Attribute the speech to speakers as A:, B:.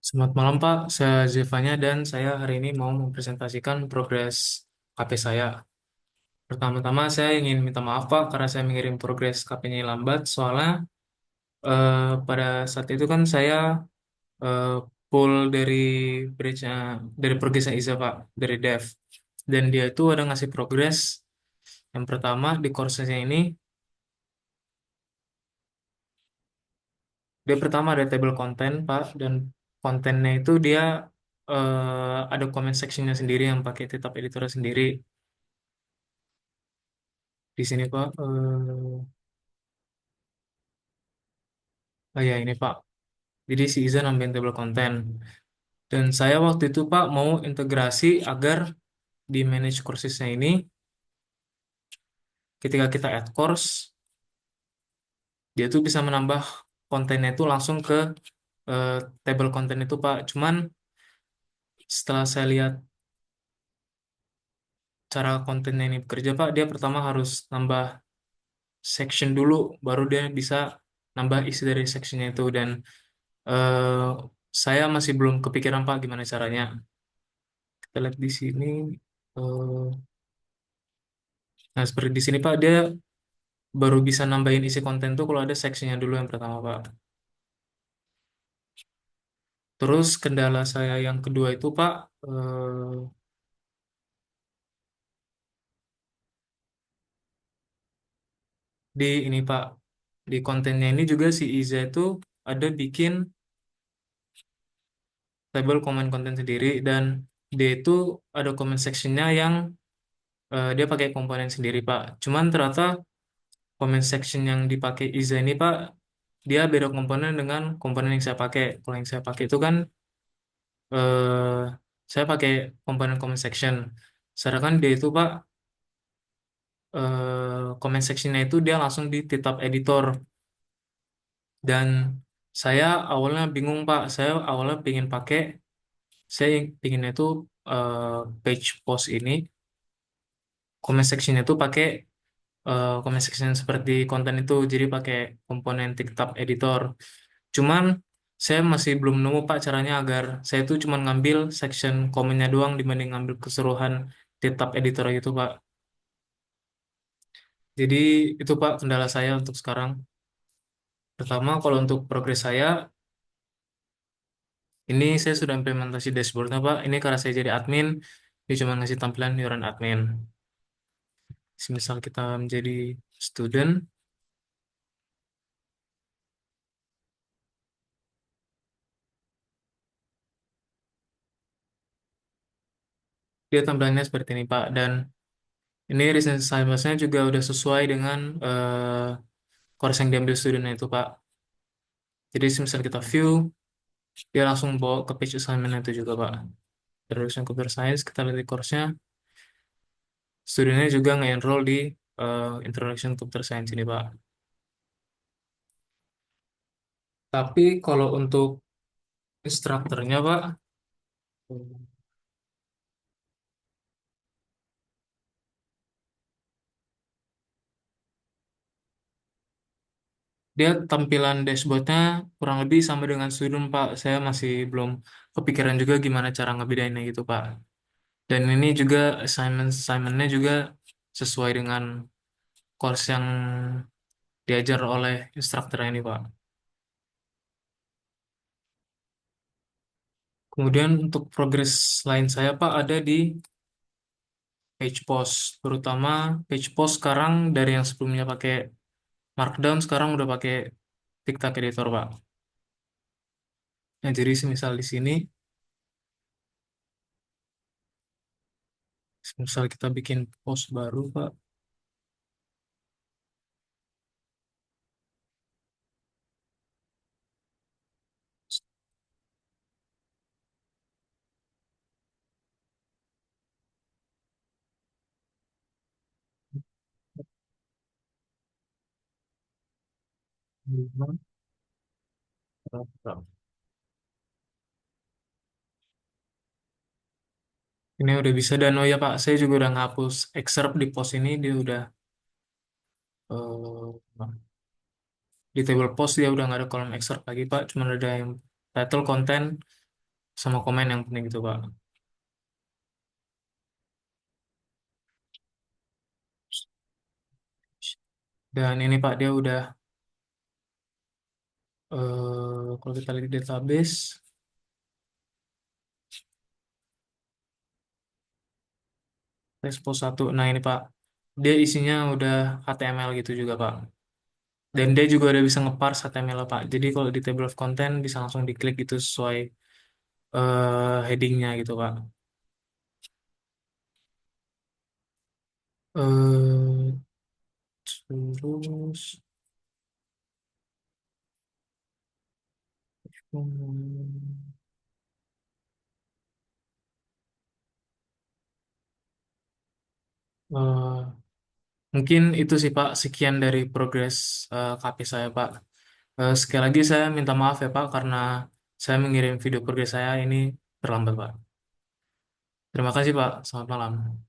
A: Selamat malam Pak, saya Zevanya dan saya hari ini mau mempresentasikan progres KP saya. Pertama-tama saya ingin minta maaf Pak karena saya mengirim progres KP-nya lambat soalnya pada saat itu kan saya eh, pull dari bridge-nya dari progresnya Iza Pak dari Dev dan dia itu ada ngasih progres yang pertama di course-nya ini dia pertama ada table content Pak dan kontennya itu dia ada comment section-nya sendiri yang pakai tetap editornya sendiri. Di sini Pak, oh ya ini Pak. Jadi si Iza nambahin table konten. Dan saya waktu itu Pak mau integrasi agar di manage coursesnya ini, ketika kita add course, dia tuh bisa menambah kontennya itu langsung ke eh, table konten itu Pak. Cuman setelah saya lihat cara kontennya ini bekerja Pak, dia pertama harus nambah section dulu, baru dia bisa nambah isi dari sectionnya itu. Dan eh, saya masih belum kepikiran Pak gimana caranya. Kita lihat di sini. eh, Nah, seperti di sini Pak, dia baru bisa nambahin isi konten tuh kalau ada seksinya dulu yang pertama Pak. Terus kendala saya yang kedua itu Pak, di ini Pak, di kontennya ini juga si Iza itu ada bikin table comment konten sendiri dan dia itu ada comment sectionnya yang dia pakai komponen sendiri Pak. Cuman ternyata comment section yang dipakai Iza ini Pak, dia beda komponen dengan komponen yang saya pakai. Kalau yang saya pakai itu kan eh, saya pakai komponen comment section. Sedangkan dia itu Pak comment sectionnya itu dia langsung di tetap editor dan saya awalnya bingung Pak. Saya awalnya saya pingin itu eh, page post ini comment sectionnya itu pakai comment section seperti konten itu jadi pakai komponen tetap editor. Cuman saya masih belum nemu Pak caranya agar saya itu cuma ngambil section komennya doang dibanding ngambil keseluruhan tetap editor gitu Pak. Jadi itu Pak kendala saya untuk sekarang. Pertama, kalau untuk progres saya, ini saya sudah implementasi dashboardnya Pak. Ini karena saya jadi admin, dia cuma ngasih tampilan iuran admin. Misal kita menjadi student, dia tampilannya seperti ini Pak. Dan ini recent assignment-nya juga udah sesuai dengan course yang diambil studentnya itu Pak. Jadi misal kita view, dia langsung bawa ke page assignment itu juga Pak. Terus yang computer science, kita lihat di course-nya, studentnya juga nge-enroll di Introduction Computer Science ini Pak. Tapi kalau untuk instrukturnya Pak, dia tampilan dashboardnya kurang lebih sama dengan student Pak. Saya masih belum kepikiran juga gimana cara ngebedainnya gitu Pak. Dan ini juga assignmentnya juga sesuai dengan course yang diajar oleh instruktur ini Pak. Kemudian untuk progres lain saya Pak ada di page post, terutama page post sekarang dari yang sebelumnya pakai Markdown sekarang udah pakai TikTok Editor Pak. Nah, jadi semisal di sini, misal kita bikin post baru Pak. Ini udah bisa dan oh ya Pak, saya juga udah ngapus excerpt di post ini dia udah di table post dia udah nggak ada kolom excerpt lagi Pak, cuma ada yang title content sama komen yang penting gitu Pak. Dan ini Pak dia udah kalau kita lihat di database Respo 1. Nah ini Pak, dia isinya udah HTML gitu juga Pak. Dan dia juga udah bisa ngeparse HTML Pak. Jadi kalau di table of content bisa langsung diklik gitu sesuai headingnya gitu Pak. eh Terus hmm, eh, mungkin itu sih Pak, sekian dari progres KP saya Pak. Sekali lagi saya minta maaf ya Pak karena saya mengirim video progres saya ini terlambat Pak. Terima kasih Pak, selamat malam.